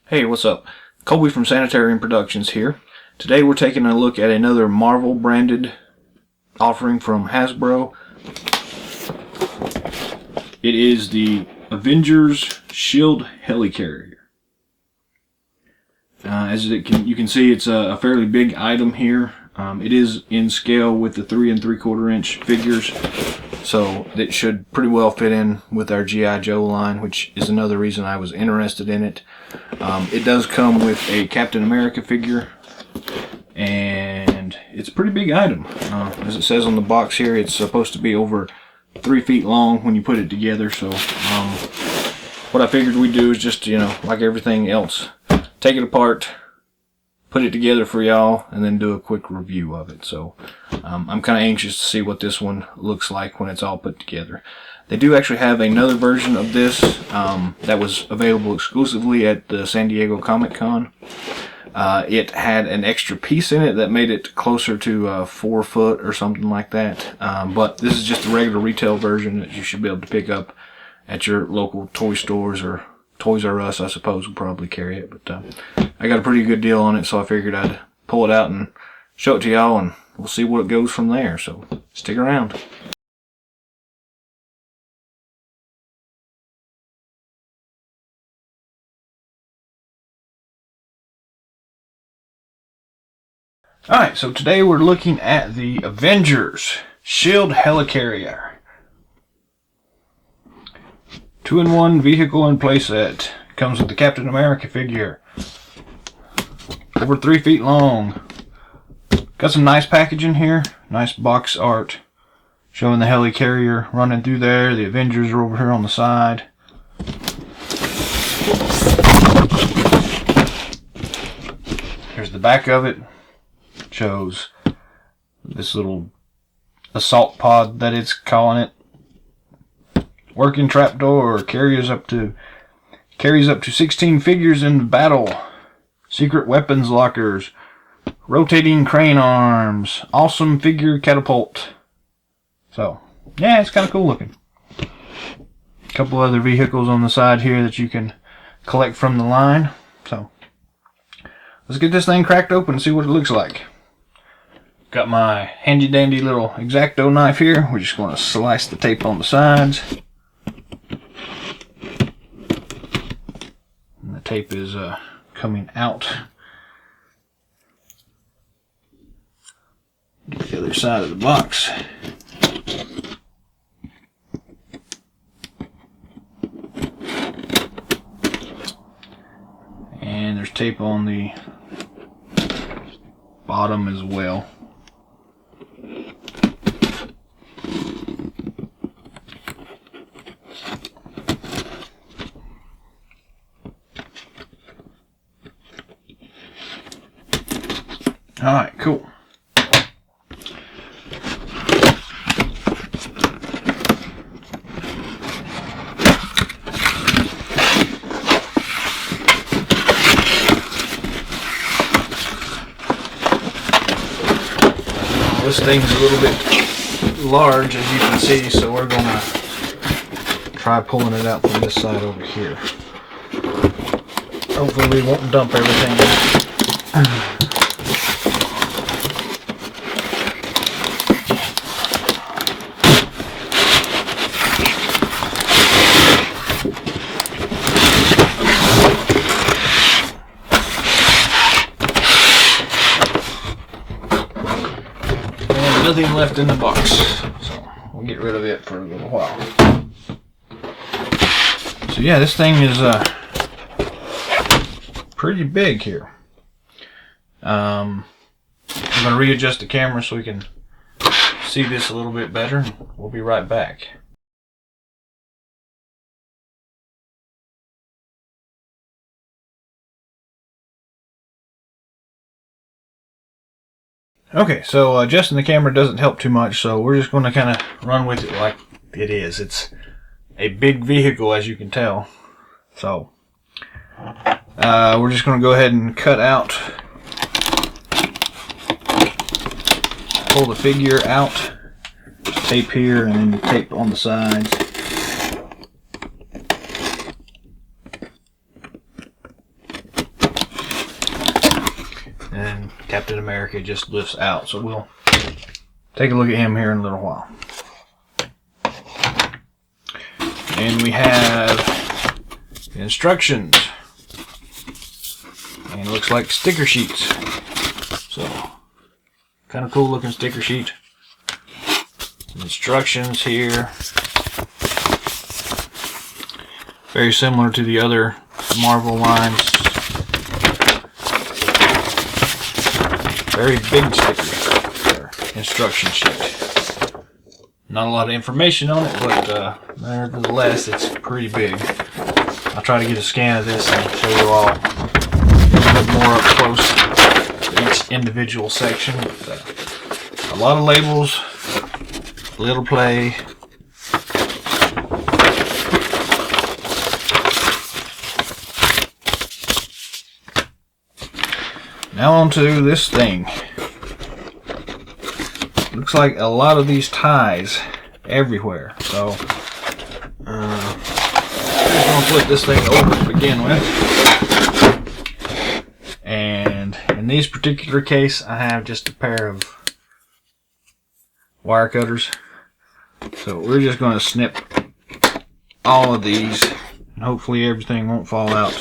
Hey, what's up? Colby from Sanitarium Productions here. Today we're taking a look at another Marvel branded offering from Hasbro. It is the Avengers S.H.I.E.L.D. Helicarrier. You can see, it's a fairly big item here. It is in scale with the 3 3/4 inch figures, so it should pretty well fit in with our G.I. Joe line, which is another reason I was interested in it. It does come with a Captain America figure, and it's a pretty big item. As it says on the box here, it's supposed to be over 3 feet long when you put it together. So what I figured we'd do is just, like everything else, take it apart, put it together for y'all, and then do a quick review of it. So I'm kind of anxious to see what this one looks like when it's all put together. They do actually have another version of this that was available exclusively at the San Diego Comic-Con. It had an extra piece in it that made it closer to 4 foot or something like that. But this is just a regular retail version that you should be able to pick up at your local toy stores, or Toys R Us, I suppose, will probably carry it. But I got a pretty good deal on it, so I figured I'd pull it out and show it to y'all, and we'll see what it goes from there. So stick around. Alright, so today we're looking at the Avengers S.H.I.E.L.D. Helicarrier. 2-in-1 vehicle and playset. Comes with the Captain America figure. Over 3 feet long. Got some nice packaging here. Nice box art showing the Helicarrier running through there. The Avengers are over here on the side. Here's the back of it. Shows this little assault pod that it's calling it. Working trapdoor, carries up to 16 figures in the battle. Secret weapons lockers, rotating crane arms, awesome figure catapult. So yeah, it's kind of cool looking. A couple other vehicles on the side here that you can collect from the line. So let's get this thing cracked open and see what it looks like. Got my handy dandy little X-Acto knife here. We're just going to slice the tape on the sides. And the tape is coming out. Get the other side of the box. And there's tape on the bottom as well. Alright, cool. This thing's a little bit large, as you can see, so we're going to try pulling it out from this side over here. Hopefully we won't dump everything out. Nothing left in the box, so we'll get rid of it for a little while. So yeah, this thing is pretty big here. I'm going to readjust the camera so we can see this a little bit better. We'll be right back. Okay, so adjusting the camera doesn't help too much, so we're just going to kind of run with it like it is. It's a big vehicle, as you can tell. So we're just going to go ahead and cut out, pull the figure out, tape here and then tape on the sides. America just lifts out. So we'll take a look at him here in a little while. And we have instructions. And it looks like sticker sheets. So, kind of cool looking sticker sheet. Instructions here. Very similar to the other Marvel lines. Very big sticker. Instruction sheet. Not a lot of information on it, but nevertheless, it's pretty big. I'll try to get a scan of this and show you all a little bit more up close to each individual section. With, a lot of labels, little play. Now onto this thing. Looks like a lot of these ties everywhere. So I'm just going to flip this thing over to begin with. And in this particular case, I have just a pair of wire cutters. So we're just going to snip all of these, and hopefully everything won't fall out.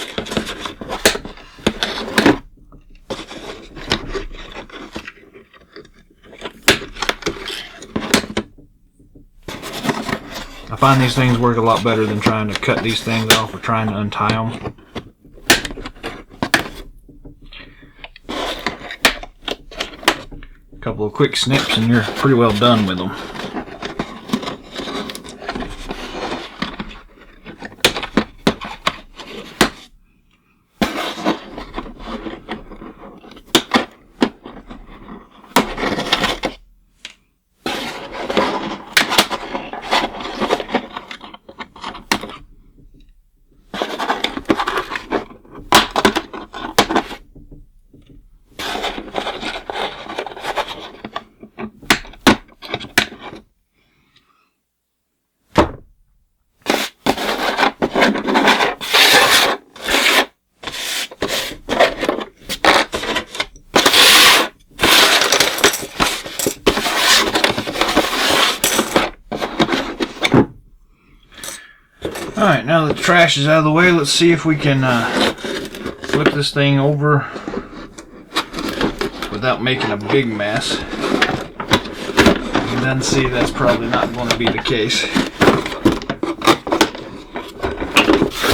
I find these things work a lot better than trying to cut these things off or trying to untie them. A couple of quick snips and you're pretty well done with them. Alright, now that the trash is out of the way, let's see if we can flip this thing over without making a big mess. And then see that's probably not going to be the case.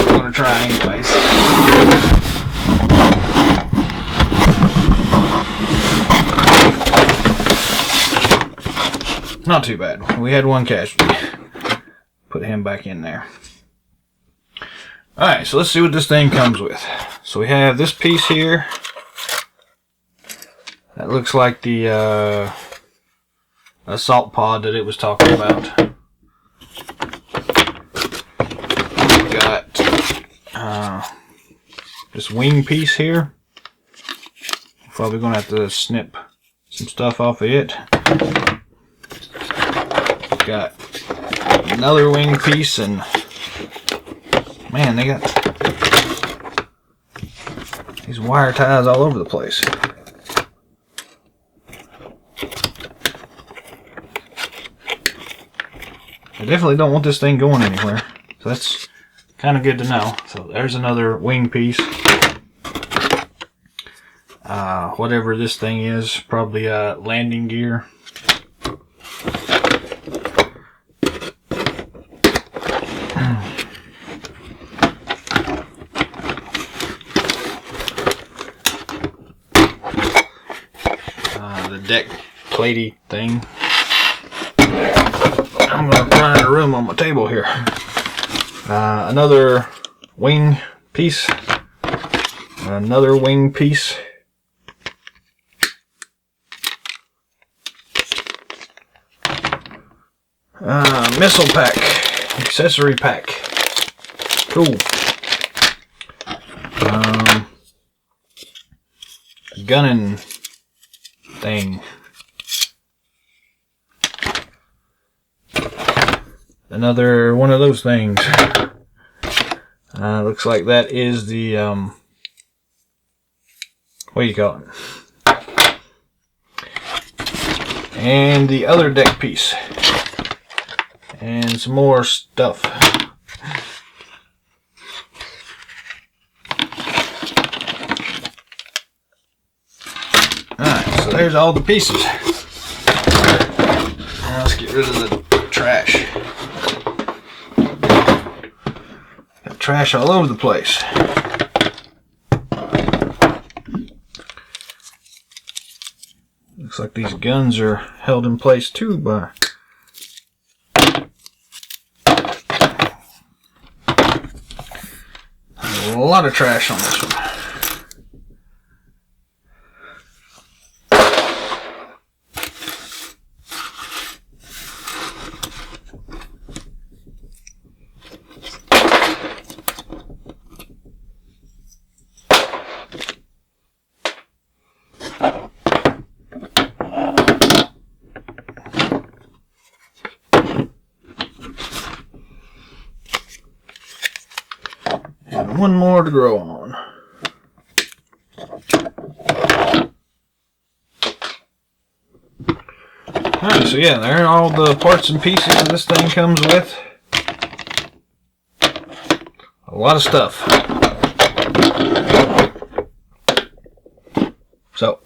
I'm going to try anyways. Not too bad. We had one casualty. Put him back in there. Alright, so let's see what this thing comes with. So we have this piece here. That looks like the assault pod that it was talking about. We got this wing piece here. Probably going to have to snip some stuff off of it. Got another wing piece, and man, they got these wire ties all over the place. I definitely don't want this thing going anywhere, so that's kind of good to know. So there's another wing piece. Whatever this thing is, probably landing gear. The deck platey thing. I'm going to find a room on my table here. Another wing piece. Another wing piece. Missile pack. Accessory pack. Cool. Gunning thing. Another one of those things. Looks like that is the what do you call it? and the other deck piece, and some more stuff. Alright, so there's all the pieces. Now let's get rid of the trash. Got trash all over the place. Looks like these guns are held in place too by a lot of trash on this one. And one more to grow on. Alright, so yeah, there are all the parts and pieces that this thing comes with. A lot of stuff. So,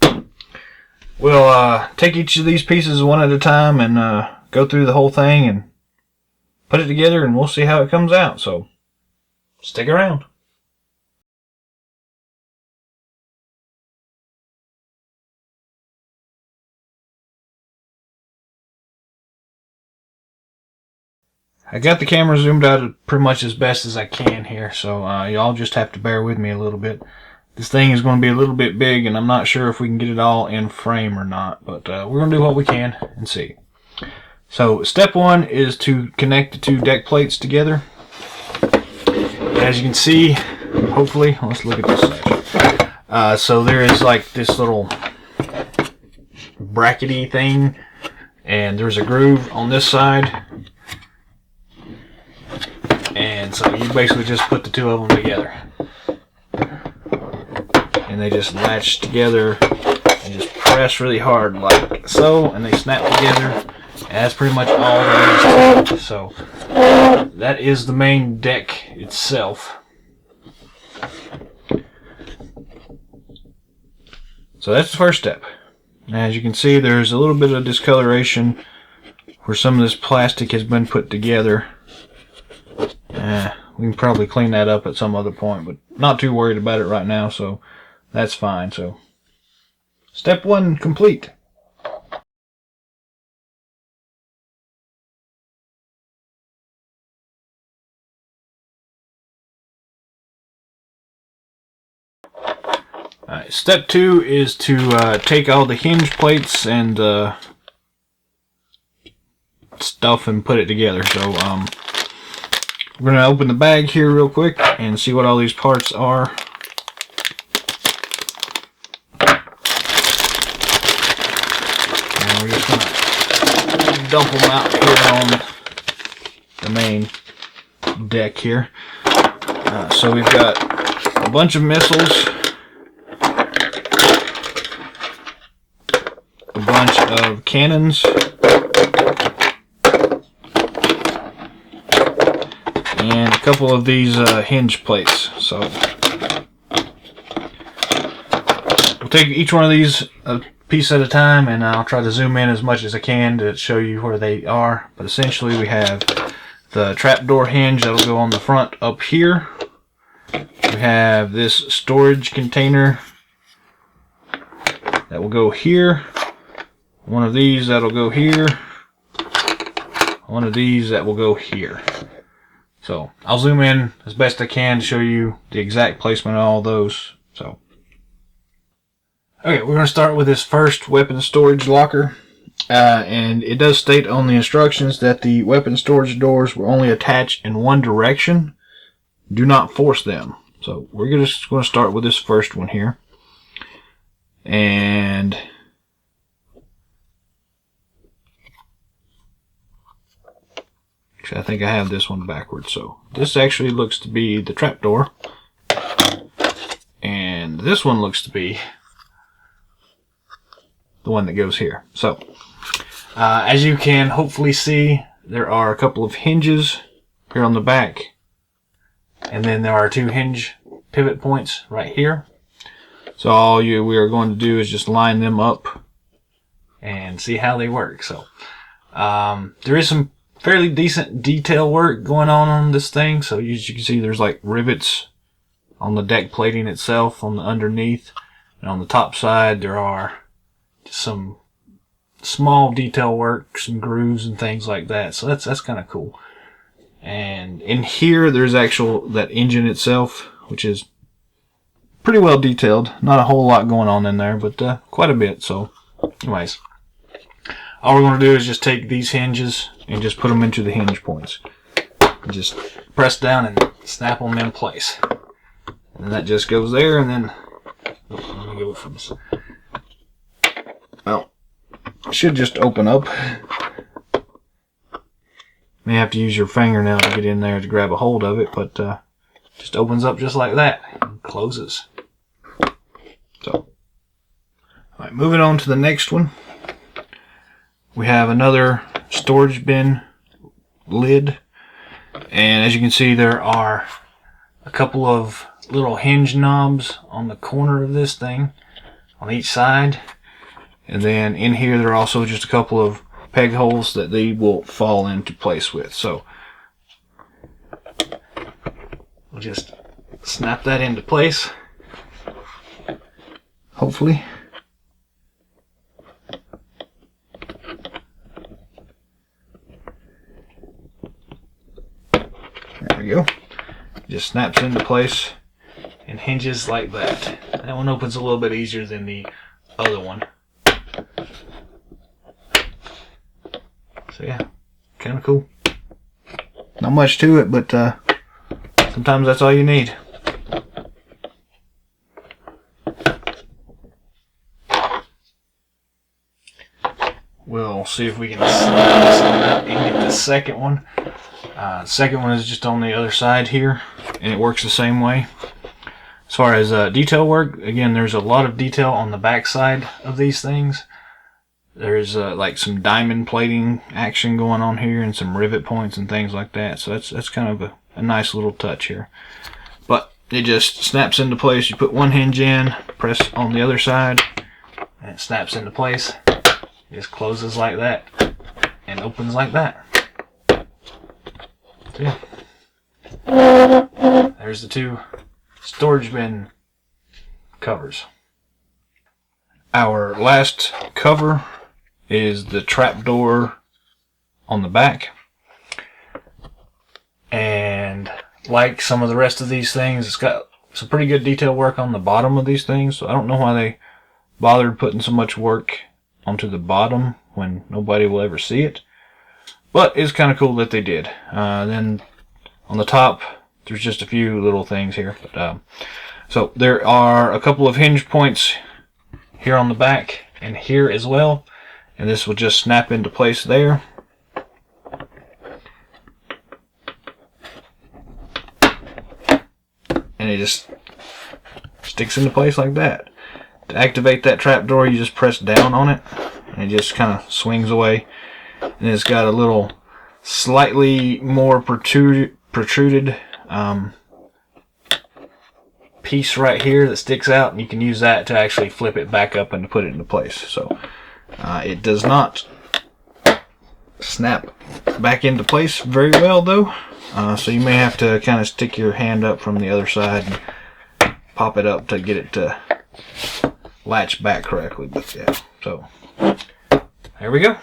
we'll take each of these pieces one at a time and go through the whole thing and put it together, and we'll see how it comes out. So, stick around. I got the camera zoomed out pretty much as best as I can here, so y'all just have to bear with me a little bit. This thing is going to be a little bit big, and I'm not sure if we can get it all in frame or not, but we're going to do what we can and see. So step one is to connect the two deck plates together. As you can see, hopefully, let's look at this side. So there is like this little brackety thing, and there's a groove on this side. And so you basically just put the two of them together. And they just latch together and just press really hard like so, and they snap together. And that's pretty much all there is to it. So that is the main deck itself. So that's the first step. As you can see, there's a little bit of discoloration where some of this plastic has been put together. We can probably clean that up at some other point, but not too worried about it right now, so that's fine. So, step one complete. Alright, step two is to take all the hinge plates and stuff and put it together. So, we're going to open the bag here real quick and see what all these parts are. And we're just going to dump them out here on the main deck here. So we've got a bunch of missiles, a bunch of cannons, and a couple of these hinge plates. So we'll take each one of these a piece at a time, and I'll try to zoom in as much as I can to show you where they are. But essentially we have the trapdoor hinge that'll go on the front up here. We have this storage container that will go here. One of these that'll go here. One of these that will go here. So I'll zoom in as best I can to show you the exact placement of all those. So, okay, we're going to start with this first weapon storage locker. And it does state on the instructions that the weapon storage doors will only attach in one direction. Do not force them. So we're just going to start with this first one here. And I think I have this one backwards. So this actually looks to be the trapdoor, and this one looks to be the one that goes here. So As you can hopefully see, there are a couple of hinges here on the back, and then there are 2 hinge pivot points right here. So all we are going to do is just line them up and see how they work. So there is some fairly decent detail work going on this thing. So as you can see, there's like rivets on the deck plating itself on the underneath, and on the top side there are just some small detail work, some grooves and things like that. So that's kind of cool. And in here there's that engine itself, which is pretty well detailed. Not a whole lot going on in there, but quite a bit. So anyways, all we're going to do is just take these hinges and just put them into the hinge points and just press down and snap them in place, and that just goes there. And then let me go from this. Well, it should just open up. May have to use your fingernail to get in there to grab a hold of it, but just opens up just like that and closes. So, alright, moving on to the next one. We have another storage bin lid, and as you can see, there are a couple of little hinge knobs on the corner of this thing on each side, and then in here there are also just a couple of peg holes that they will fall into place with. So we'll just snap that into place, hopefully. There we go. Just snaps into place and hinges like that. That one opens a little bit easier than the other one. So yeah, kind of cool. Not much to it, but sometimes that's all you need. We'll see if we can slide this one out and get the second one. The second one is just on the other side here, and it works the same way. As far as detail work, again, there's a lot of detail on the back side of these things. There's like some diamond plating action going on here, and some rivet points and things like that. So that's kind of a nice little touch here. But it just snaps into place. You put one hinge in, press on the other side, and it snaps into place. It just closes like that and opens like that. So yeah, there's the 2 storage bin covers. Our last cover is the trapdoor on the back, and like some of the rest of these things, it's got some pretty good detail work on the bottom of these things. So I don't know why they bothered putting so much work onto the bottom when nobody will ever see it, but it's kind of cool that they did. Then on the top there's just a few little things here, but so there are a couple of hinge points here on the back and here as well, and this will just snap into place there. And it just sticks into place like that. To activate that trapdoor, you just press down on it, and it just kind of swings away. And it's got a little slightly more protruded piece right here that sticks out, and you can use that to actually flip it back up and to put it into place. So it does not snap back into place very well though, so you may have to kind of stick your hand up from the other side and pop it up to get it to latch back correctly. But yeah, so there we go.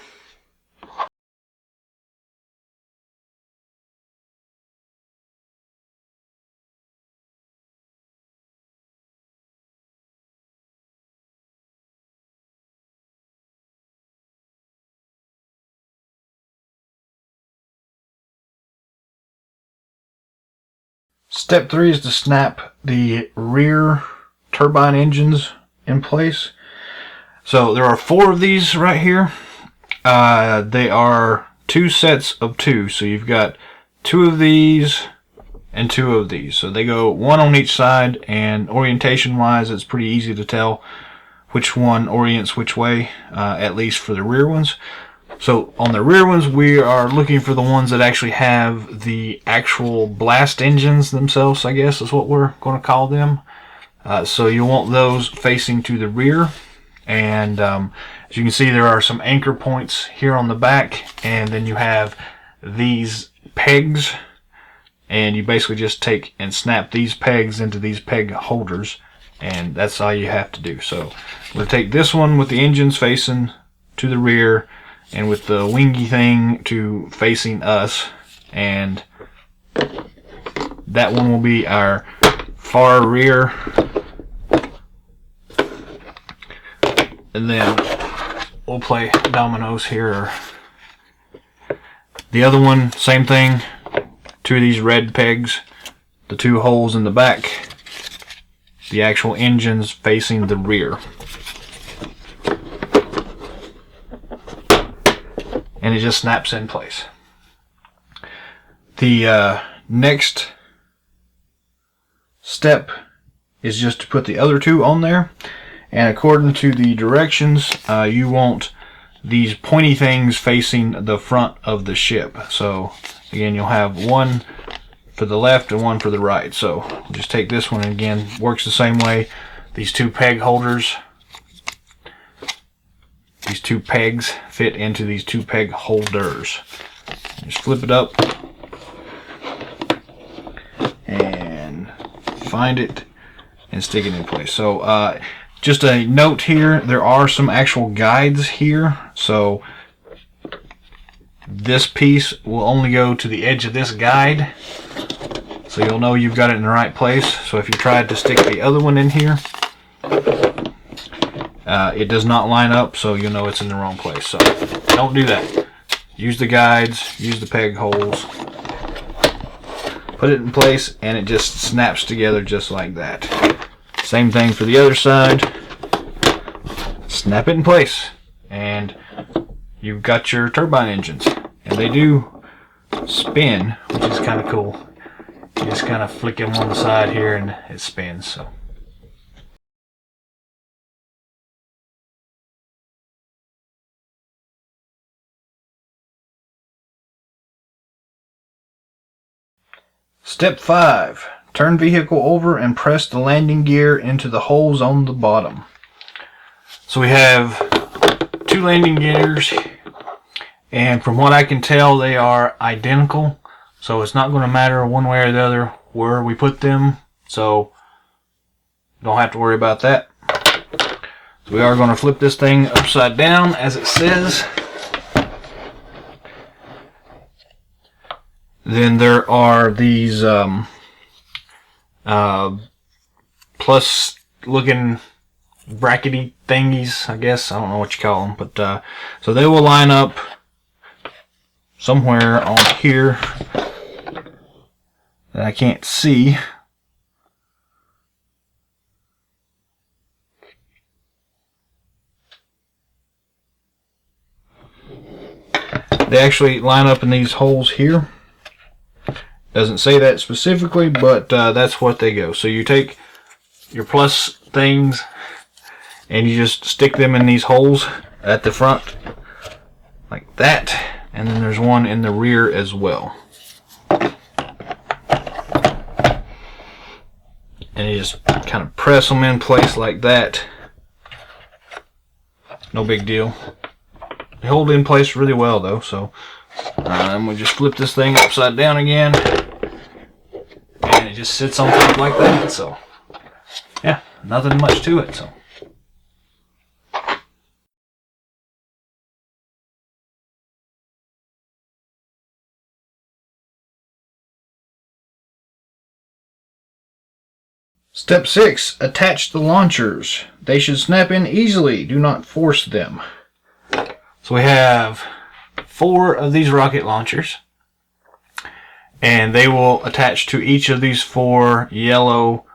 Step 3 is to snap the rear turbine engines in place. So there are 4 of these right here. They are 2 sets of 2. So you've got 2 of these and 2 of these. So they go 1 on each side, and orientation wise it's pretty easy to tell which one orients which way, at least for the rear ones. So on the rear ones, we are looking for the ones that actually have the actual blast engines themselves, I guess is what we're going to call them. So you want those facing to the rear. And as you can see, there are some anchor points here on the back, and then you have these pegs, and you basically just take and snap these pegs into these peg holders, and that's all you have to do. So we'll take this one with the engines facing to the rear and with the wingy thing to facing us, and that one will be our far rear. And then we'll play dominoes here. The other one, same thing. Two of these red pegs, the two holes in the back, the actual engines facing the rear. And it just snaps in place. The next step is just to put the other two on there. And according to the directions, you want these pointy things facing the front of the ship. So again, you'll have one for the left and one for the right. So just take this one, and again, works the same way. These two peg holders, these two pegs fit into these two peg holders. Just flip it up and find it and stick it in place. So just a note here, there are some actual guides here, so this piece will only go to the edge of this guide, so you'll know you've got it in the right place. So if you tried to stick the other one in here, it does not line up, so you'll know it's in the wrong place. So don't do that. Use the guides, use the peg holes, put it in place, and it just snaps together just like that. Same thing for the other side. Snap it in place, and you've got your turbine engines. And they do spin, which is kind of cool. You just kind of flick them on the side here, and it spins. So. Step 5. Turn vehicle over and press the landing gear into the holes on the bottom. So we have two landing gears, and from what I can tell, they are identical. So it's not going to matter one way or the other where we put them. So don't have to worry about that. So we are going to flip this thing upside down as it says. Then there are these plus looking brackety thingies, I guess. I don't know what you call them, but so they will line up somewhere on here that I can't see. They actually line up in these holes here. Doesn't say that specifically, but that's what they go. So you take your plus things and you just stick them in these holes at the front like that, and then there's one in the rear as well. And you just kind of press them in place like that. No big deal. They hold in place really well though. So we'll just flip this thing upside down again, and it just sits on top like that. So yeah, nothing much to it. So Step 6. Attach the launchers. They should snap in easily. Do not force them. So we have 4 of these rocket launchers, and they will attach to each of these 4 yellow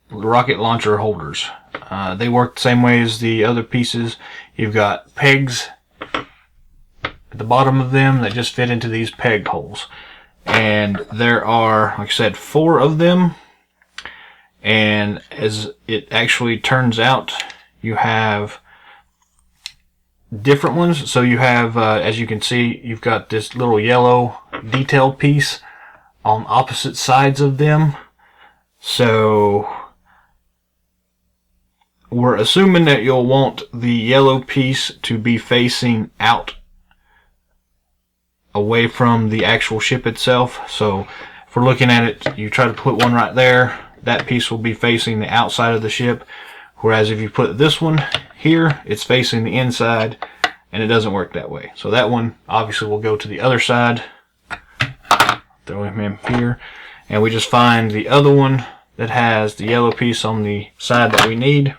rocket launcher holders. They work the same way as the other pieces. You've got pegs at the bottom of them that just fit into these peg holes. And there are, like I said, 4 of them. And as it actually turns out, you have different ones. So you have, as you can see, you've got this little yellow detail piece on opposite sides of them. So we're assuming that you'll want the yellow piece to be facing out away from the actual ship itself. So if we're looking at it, you try to put one right there, that piece will be facing the outside of the ship. Whereas if you put this one here, it's facing the inside, and it doesn't work that way. So that one obviously will go to the other side. Throw him in here, and we just find the other one that has the yellow piece on the side that we need.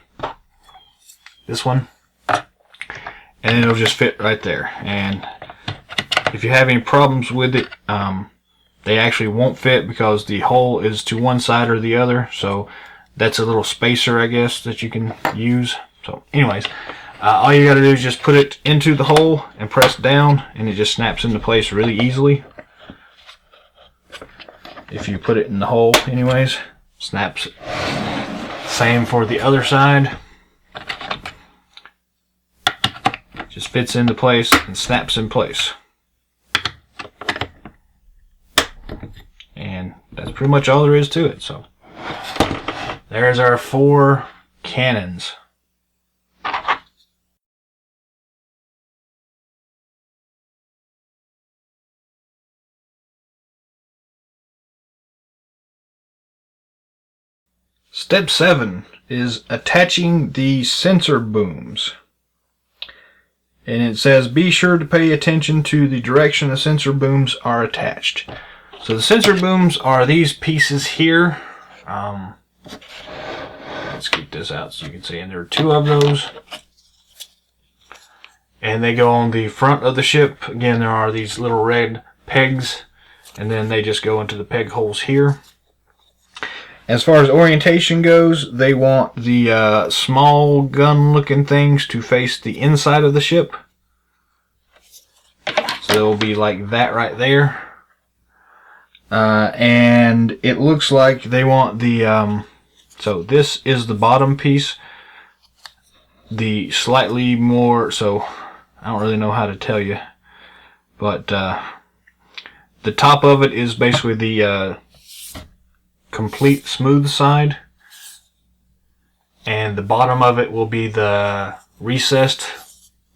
This one, and it'll just fit right there. And if you have any problems with it, they actually won't fit because the hole is to one side or the other. So that's a little spacer, I guess, that you can use. So anyways, all you got to do is just put it into the hole and press down, and it just snaps into place really easily. If you put it in the hole anyways, snaps. Same for the other side. Just fits into place and snaps in place. And that's pretty much all there is to it. So there's our 4 cannons. Step 7 is attaching the sensor booms. And it says, be sure to pay attention to the direction the sensor booms are attached. So the sensor booms are these pieces here. Let's keep this out so you can see. And there are 2 of those. And they go on the front of the ship. Again, there are these little red pegs. And then they just go into the peg holes here. As far as orientation goes, they want the small gun-looking things to face the inside of the ship. So they'll be like that right there. And it looks like they want the... so this is the bottom piece. The slightly more... So I don't really know how to tell you. But the top of it is basically the... complete smooth side, and the bottom of it will be the recessed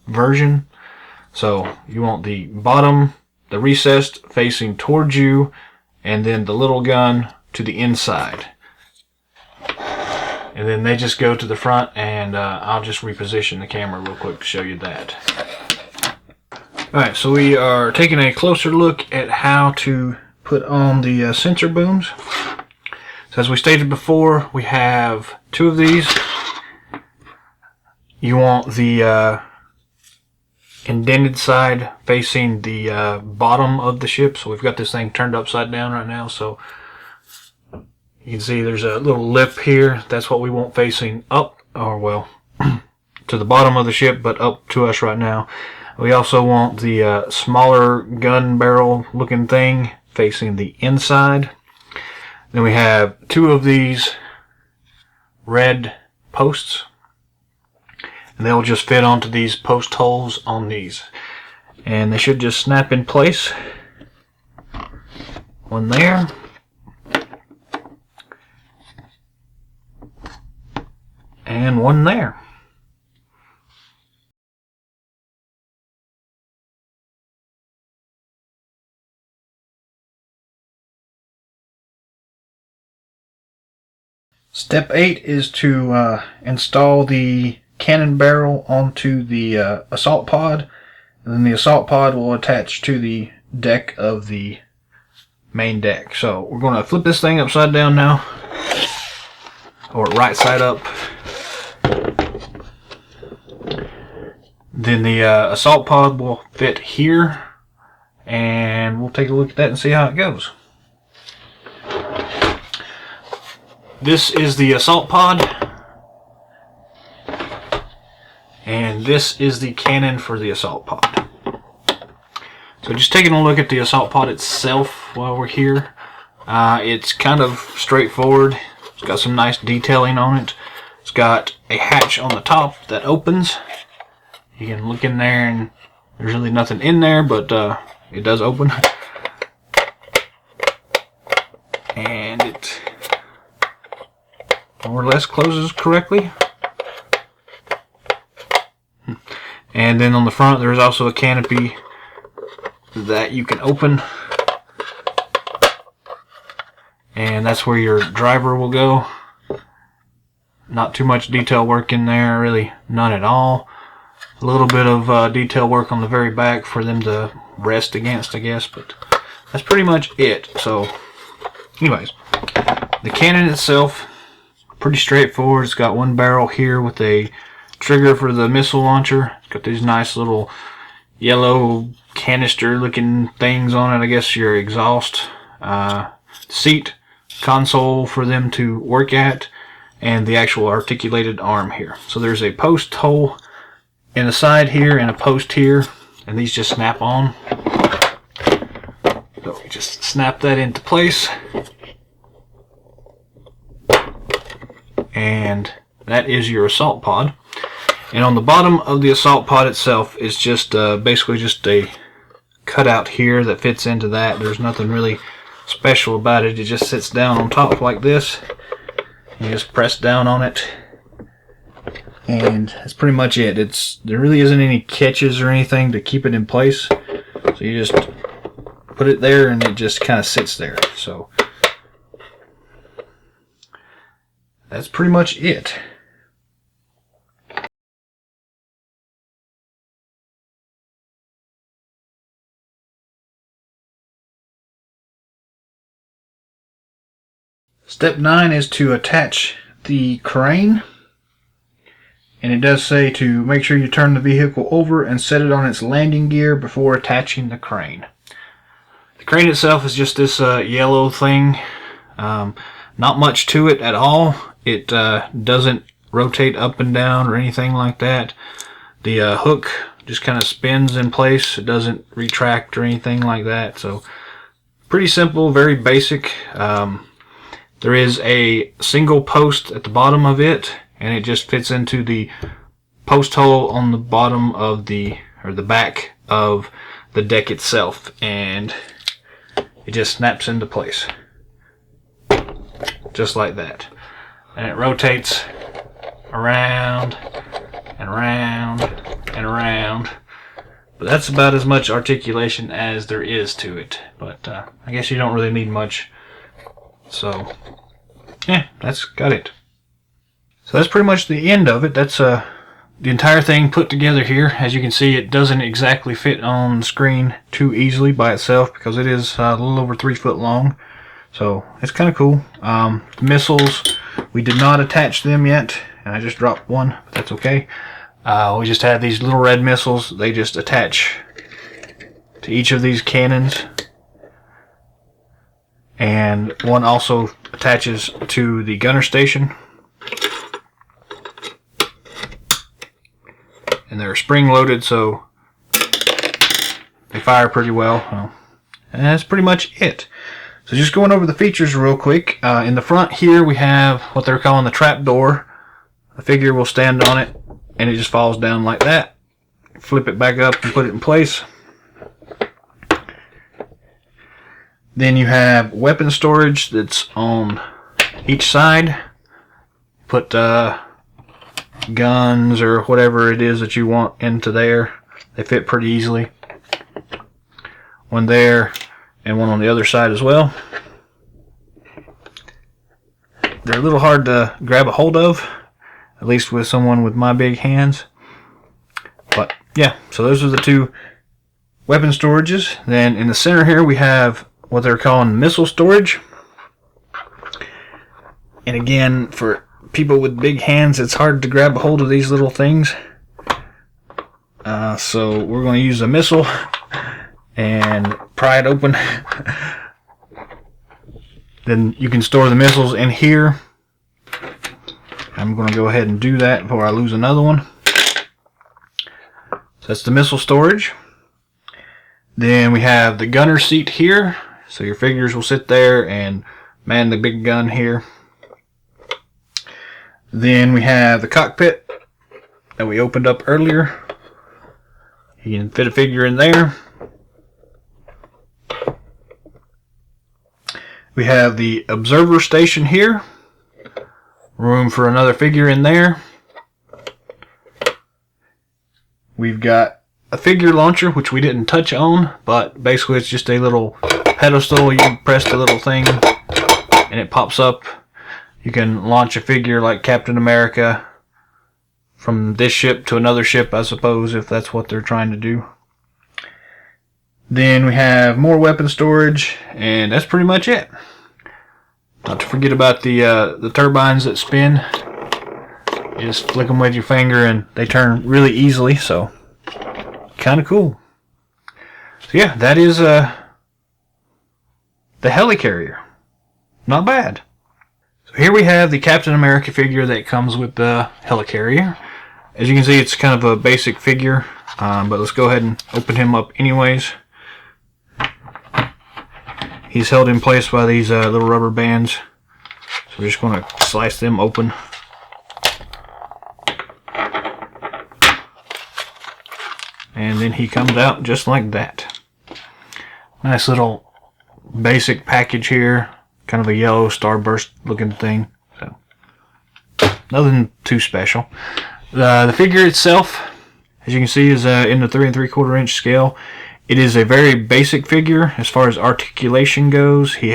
version. So you want the bottom, the recessed, facing towards you, and then the little gun to the inside. And then they just go to the front, and I'll just reposition the camera real quick to show you that. Alright, so we are taking a closer look at how to put on the sensor booms. So as we stated before, we have 2 of these. You want the indented side facing the bottom of the ship. So we've got this thing turned upside down right now. So you can see there's a little lip here. That's what we want facing up, or well, to the bottom of the ship, but up to us right now. We also want the smaller gun barrel looking thing facing the inside. Then we have 2 of these red posts, and they'll just fit onto these post holes on these, and they should just snap in place. One there, and one there. Step 8 is to install the cannon barrel onto the assault pod, and then the assault pod will attach to the deck of the main deck. So we're going to flip this thing upside down now, or right side up. Then the assault pod will fit here, and we'll take a look at that and see how it goes. This is the assault pod, and this is the cannon for the assault pod. So just taking a look at the assault pod itself while we're here, it's kind of straightforward. It's got some nice detailing on it. It's got a hatch on the top that opens, You can look in there and there's really nothing in there, but it does open. And it more or less closes correctly. And then on the front there's also a canopy that you can open, and that's where your driver will go. Not too much detail work in there, really none at all. A little bit of detail work on the very back for them to rest against, I guess, but that's pretty much it. So anyways, the cannon itself, pretty straightforward. It's got one barrel here with a trigger for the missile launcher. It's got these nice little yellow canister looking things on it. I guess your exhaust seat console for them to work at, and the actual articulated arm here. So there's a post hole in the side here and a post here, and these just snap on. So we just snap that into place, and that is your assault pod. And on the bottom of the assault pod itself is just basically just a cutout here that fits into that. There's nothing really special about it. It just sits down on top like this. You just press down on it, and that's pretty much it. There really isn't any catches or anything to keep it in place. So you just put it there and it just kind of sits there. So that's pretty much it. Step 9 is to attach the crane, and it does say to make sure you turn the vehicle over and set it on its landing gear before attaching the crane. The crane itself is just this yellow thing, not much to it at all. It doesn't rotate up and down or anything like that. The hook just kind of spins in place. It doesn't retract or anything like that. So pretty simple, very basic. There is a single post at the bottom of it, and it just fits into the post hole on the bottom of the back of the deck itself, and it just snaps into place. Just like that. And it rotates around and around and around. But that's about as much articulation as there is to it. But I guess you don't really need much. So, yeah, that's got it. So that's pretty much the end of it. That's the entire thing put together here. As you can see, it doesn't exactly fit on the screen too easily by itself because it is a little over 3 foot long. So it's kind of cool. The missiles, we did not attach them yet, and I just dropped one, but that's okay. We just had these little red missiles. They just attach to each of these cannons. And one also attaches to the gunner station. And they're spring loaded, so they fire pretty well. And that's pretty much it. So just going over the features real quick. In the front here we have what they're calling the trap door. The figure will stand on it and it just falls down like that. Flip it back up and put it in place. Then you have weapon storage that's on each side. Put guns or whatever it is that you want into there. They fit pretty easily. One there and one on the other side as well. They're a little hard to grab a hold of, at least with someone with my big hands. But yeah, so those are the two weapon storages. Then in the center here we have what they're calling missile storage. And again, for people with big hands, it's hard to grab a hold of these little things. So we're going to use a missile and pry it open. Then you can store the missiles in here. I'm going to go ahead and do that before I lose another one. So that's the missile storage. Then we have the gunner seat here. So your figures will sit there and man the big gun here. Then we have the cockpit that we opened up earlier. You can fit a figure in there. We have the observer station here. Room for another figure in there. We've got a figure launcher, which we didn't touch on, but basically it's just a little pedestal. You press the little thing and it pops up. You can launch a figure like Captain America from this ship to another ship, I suppose, if that's what they're trying to do. Then we have more weapon storage, and that's pretty much it. Not to forget about the turbines that spin. You just flick them with your finger and they turn really easily, so kind of cool. So yeah, that is the Helicarrier. Not bad. So here we have the Captain America figure that comes with the Helicarrier. As you can see, it's kind of a basic figure, but let's go ahead and open him up anyways. He's held in place by these little rubber bands, so we're just going to slice them open. And then he comes out just like that. Nice little basic package here, kind of a yellow starburst looking thing. So nothing too special. The figure itself, as you can see, is in the 3 3/4 inch scale. It is a very basic figure as far as articulation goes. He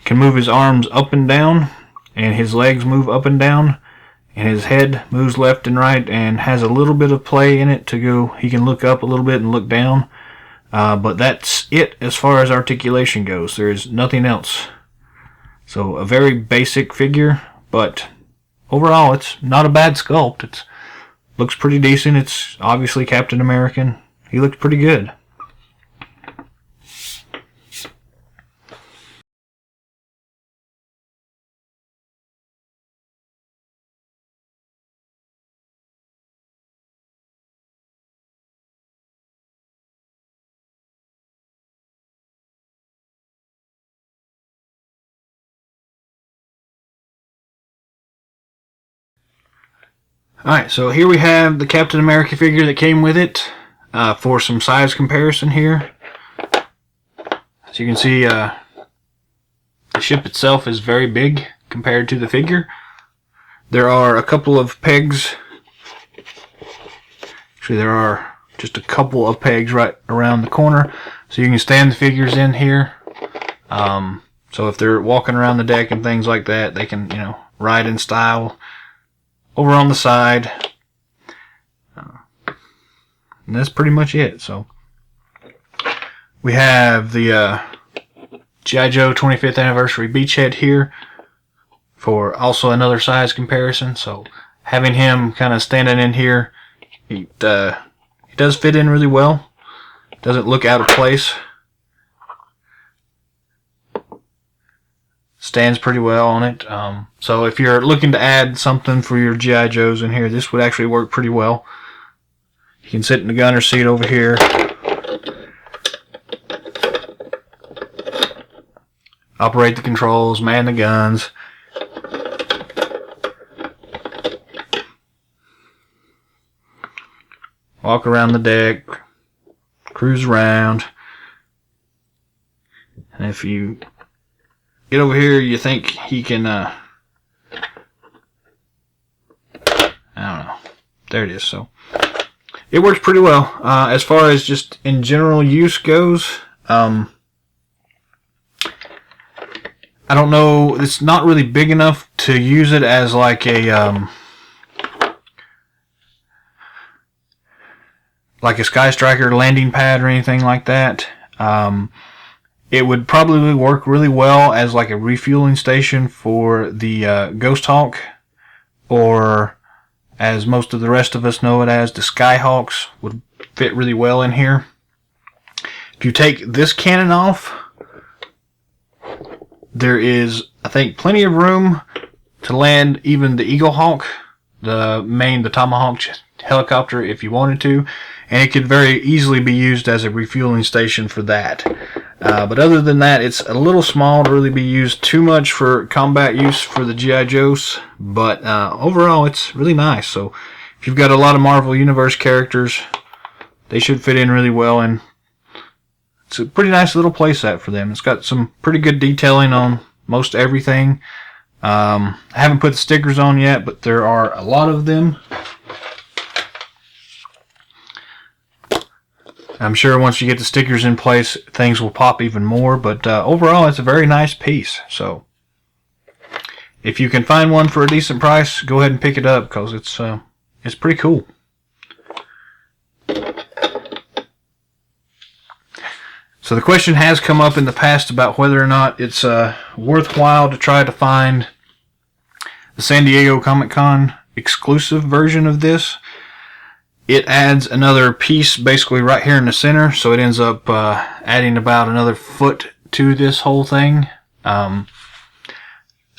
can move his arms up and down, and his legs move up and down, and his head moves left and right, and has a little bit of play in it to go. He can look up a little bit and look down, but that's it as far as articulation goes. There is nothing else. So a very basic figure, but overall it's not a bad sculpt. It looks pretty decent. It's obviously Captain American. He looks pretty good. Alright, so here we have the Captain America figure that came with it. For some size comparison here. As you can see, the ship itself is very big compared to the figure. There are a couple of pegs. Actually, there are just a couple of pegs right around the corner, so you can stand the figures in here. So if they're walking around the deck and things like that, they can, ride in style. Over on the side. And that's pretty much it. So we have the G.I. Joe 25th anniversary beachhead here for also another size comparison. So having him kind of standing in here, he does fit in really well. Doesn't look out of place. Stands pretty well on it. So if you're looking to add something for your G.I. Joes in here, this would actually work pretty well. You can sit in the gunner seat over here. Operate the controls, man the guns. Walk around the deck. Cruise around. And if you get over here, you think he can, I don't know. There it is. So it works pretty well. As far as just in general use goes, I don't know. It's not really big enough to use it as like a Sky Striker landing pad or anything like that. It would probably work really well as like a refueling station for the Ghost Hawk, or as most of the rest of us know it as, the Skyhawks would fit really well in here. If you take this cannon off, there is, I think, plenty of room to land even the Eagle Hawk, the Tomahawk helicopter, if you wanted to, and it could very easily be used as a refueling station for that. But other than that, it's a little small to really be used too much for combat use for the G.I. Joes, but overall it's really nice. So if you've got a lot of Marvel Universe characters, they should fit in really well, and it's a pretty nice little playset for them. It's got some pretty good detailing on most everything. I haven't put the stickers on yet, but there are a lot of them. I'm sure once you get the stickers in place, things will pop even more, but overall it's a very nice piece. So if you can find one for a decent price, go ahead and pick it up, because it's pretty cool. So the question has come up in the past about whether or not it's worthwhile to try to find the San Diego Comic-Con exclusive version of this. It adds another piece basically right here in the center, so it ends up adding about another foot to this whole thing.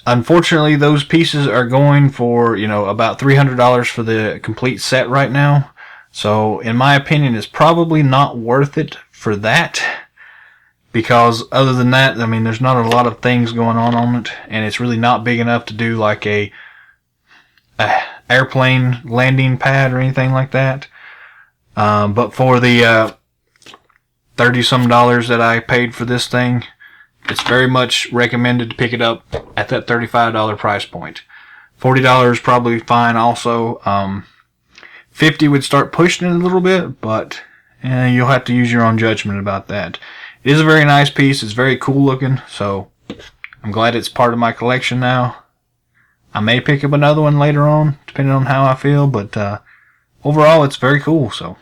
Unfortunately, those pieces are going for, about $300 for the complete set right now. So in my opinion, it's probably not worth it for that, because other than that, I mean, there's not a lot of things going on it, and it's really not big enough to do like a airplane landing pad or anything like that. But for the $30-some that I paid for this thing, it's very much recommended to pick it up at that $35 price point. $40 probably fine also. $50 would start pushing it a little bit, but you'll have to use your own judgment about that. It is a very nice piece. It's very cool looking, so I'm glad it's part of my collection now. I may pick up another one later on, depending on how I feel, but overall it's very cool. So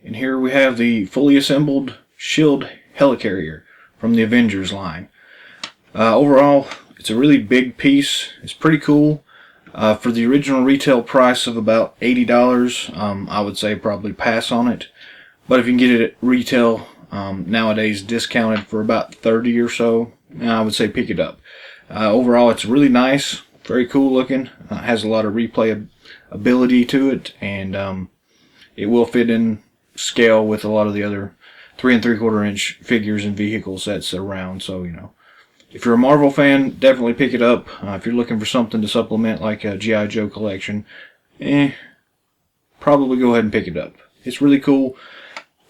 and here we have the fully assembled S.H.I.E.L.D. Helicarrier from the Avengers line. Overall, it's a really big piece. It's pretty cool. For the original retail price of about $80, I would say probably pass on it. But if you can get it at retail nowadays discounted for about $30 or so, I would say pick it up. Overall, it's really nice, very cool looking. Has a lot of replayability to it, and it will fit in scale with a lot of the other 3 3/4 inch figures and vehicle sets around. So if you're a Marvel fan, definitely pick it up. If you're looking for something to supplement like a G.I. Joe collection, probably go ahead and pick it up. It's really cool.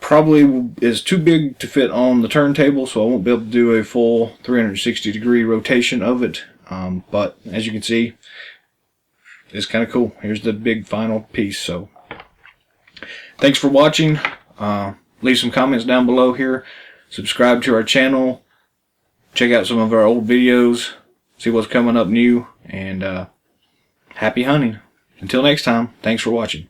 Probably is too big to fit on the turntable, so I won't be able to do a full 360-degree rotation of it. But as you can see, it's kind of cool. Here's the big final piece. So thanks for watching. Leave some comments down below here. Subscribe to our channel. Check out some of our old videos. See what's coming up new. And happy hunting. Until next time, thanks for watching.